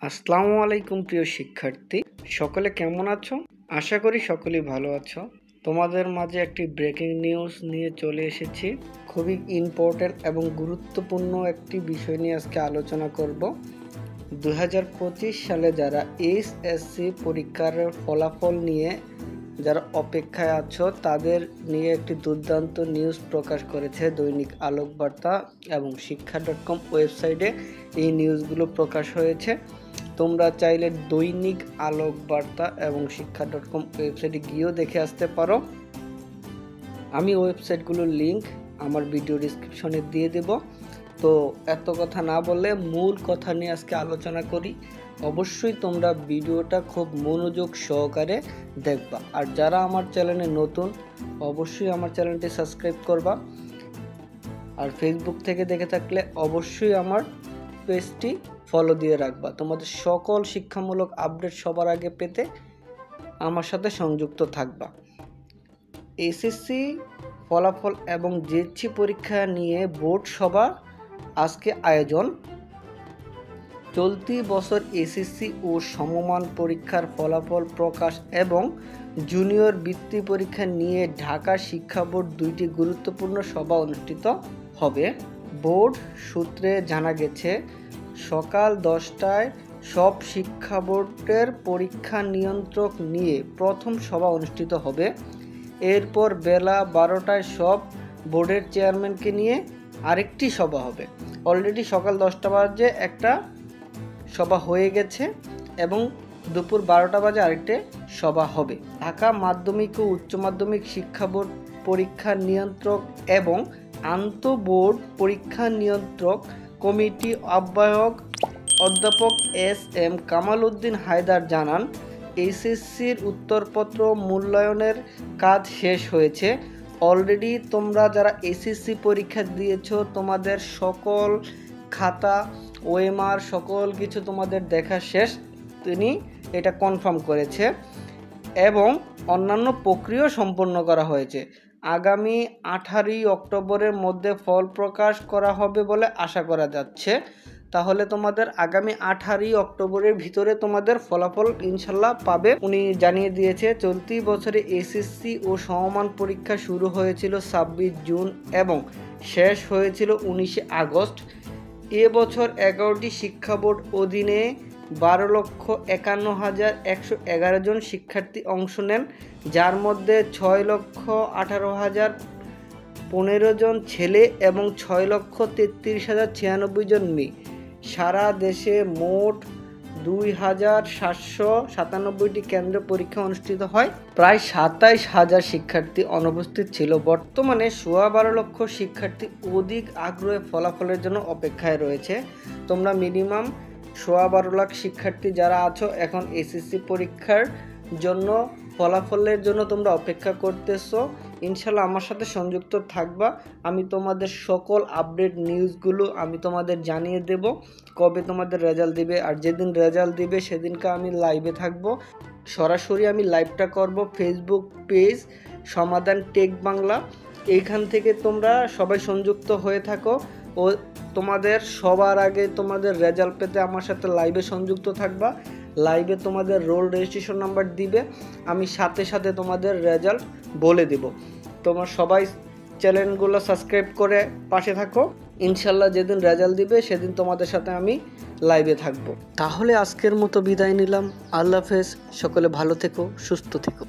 আসসালামু আলাইকুম প্রিয় শিক্ষার্থী, সকলে কেমন আছো? আশা করি সকলেই ভালো আছো। তোমাদের মাঝে একটি ব্রেকিং নিউজ নিয়ে চলে এসেছি। খুবই ইম্পর্টেন্ট এবং গুরুত্বপূর্ণ একটি বিষয় নিয়ে আজকে আলোচনা করব। 2025 সালে যারা এইচএসসি পরীক্ষার ফলাফল নিয়ে যারা অপেক্ষায় আছো তাদের নিয়ে একটি দুর্দান্ত নিউজ প্রকাশ করেছে দৈনিক আলোকবার্তা এবং শিক্ষা.com ওয়েবসাইটে এই নিউজগুলো প্রকাশ হয়েছে। তোমরা চাইলে দৈনিক আলোকবার্তা এবং শিক্ষা.com ওয়েবসাইটে গিয়েও দেখে আসতে পারো। আমি ওয়েবসাইটগুলোর লিঙ্ক আমার ভিডিও ডিসক্রিপশনে দিয়ে দেব। তো এত কথা না বললে মূল কথা নিয়ে আজকে আলোচনা করি। অবশ্যই তোমরা ভিডিওটা খুব মনোযোগ সহকারে দেখবা, আর যারা আমার চ্যানেলে নতুন অবশ্যই আমার চ্যানেলটি সাবস্ক্রাইব করবা, আর ফেসবুক থেকে দেখে থাকলে অবশ্যই আমার পেজটি ফলো দিয়ে রাখবা। তোমাদের সকল শিক্ষামূলক আপডেট সবার আগে পেতে আমার সাথে সংযুক্ত থাকবা। এসএসসি ফলাফল এবং জেএসসি পরীক্ষা নিয়ে বোর্ড সভা আজকে আয়োজন। চলতি বছর এসএসসি ও সমমান পরীক্ষার ফলাফল প্রকাশ এবং জুনিয়র বৃত্তি পরীক্ষা নিয়ে ঢাকা শিক্ষা বোর্ড দুইটি গুরুত্বপূর্ণ সভা অনুষ্ঠিত হবে। বোর্ড সূত্রে জানা গেছে, সকাল 10টায় সব শিক্ষা বোর্ডের পরীক্ষা নিয়ন্ত্রক নিয়ে প্রথম সভা অনুষ্ঠিত হবে। এরপর বেলা 12টায় সব বোর্ডের চেয়ারম্যানকে নিয়ে আরেকটি সভা হবে। অলরেডি সকাল 10টা বাজে একটা সভা হয়ে গেছে এবং দুপুর 12টা বাজে আরেকটি সভা হবে। ঢাকা মাধ্যমিক ও উচ্চ মাধ্যমিক শিক্ষা বোর্ড পরীক্ষা নিয়ন্ত্রক এবং আন্তঃবোর্ড পরীক্ষা নিয়ন্ত্রক কমিটি আহ্বায়ক অধ্যাপক এস.এম. কামাল উদ্দিন হায়দার জানান, এইচএসসির উত্তরপত্র মূল্যায়নের কাজ শেষ হয়েছে। অলরেডি তোমরা যারা এসএসসি পরীক্ষা দিয়েছো তোমাদের সকল খাতা ওএমআর সকল কিছু তোমাদের দেখা শেষ, তিনি এটা কনফার্ম করেছে এবং অন্যান্য প্রক্রিয়া সম্পন্ন করা হয়েছে। আগামী 18 অক্টোবরের মধ্যে ফল প্রকাশ করা হবে বলে আশা করা যাচ্ছে। তাহলে তোমাদের আগামী 18 অক্টোবরের ভিতরে তোমাদের ফলাফল ইনশাল্লাহ পাবে। উনি জানিয়ে দিয়েছে, চলতি বছরে এসএসসি ও সমমান পরীক্ষা শুরু হয়েছিল 26 জুন এবং শেষ হয়েছিল 19 আগস্ট। এবছর 11টি শিক্ষা বোর্ড অধীনে 12,51,111 জন শিক্ষার্থী অংশ নেন, যার মধ্যে 6,18,015 জন ছেলে এবং 6,33,096 জন মেয়ে। সারা দেশে মোট 2,797টি কেন্দ্রে পরীক্ষা অনুষ্ঠিত হয়। প্রায় 27,000 শিক্ষার্থী অনুপস্থিত ছিল। বর্তমানে 12.5 লক্ষ শিক্ষার্থী অধিক আগ্রহে ফলাফলের জন্য অপেক্ষায় রয়েছে। তোমরা মিনিমাম 12.5 লাখ শিক্ষার্থী যারা আছো এখন এসএসসি পরীক্ষার জন্য ফলাফলের জন্য তোমরা অপেক্ষা করতেছো। ইনশাল্লাহ আমার সাথে সংযুক্ত থাকবা। আমি তোমাদের সকল আপডেট নিউজগুলো আমি তোমাদের জানিয়ে দেব কবে তোমাদের রেজাল্ট দিবে, আর যেদিন রেজাল্ট দিবে সেদিনকে আমি লাইভে থাকব। সরাসরি আমি লাইভটা করব ফেসবুক পেজ সমাধান টেক বাংলা। এইখান থেকে তোমরা সবাই সংযুক্ত হয়ে থাকো ও তোমাদের সবার আগে তোমাদের রেজাল্ট পেতে আমার সাথে লাইভে সংযুক্ত থাকবা। লাইভে তোমাদের রোল রেজিস্ট্রেশন নাম্বার দিবে, আমি সাথে সাথে তোমাদের রেজাল্ট বলে দেব। তোমার সবাই চ্যানেলগুলো সাবস্ক্রাইব করে পাশে থাকো। ইনশাল্লাহ যেদিন রেজাল্ট দিবে সেদিন তোমাদের সাথে আমি লাইভে থাকবো। তাহলে আজকের মতো বিদায় নিলাম। আল্লাহ হাফেজ। সকলে ভালো থেকো, সুস্থ থেকো।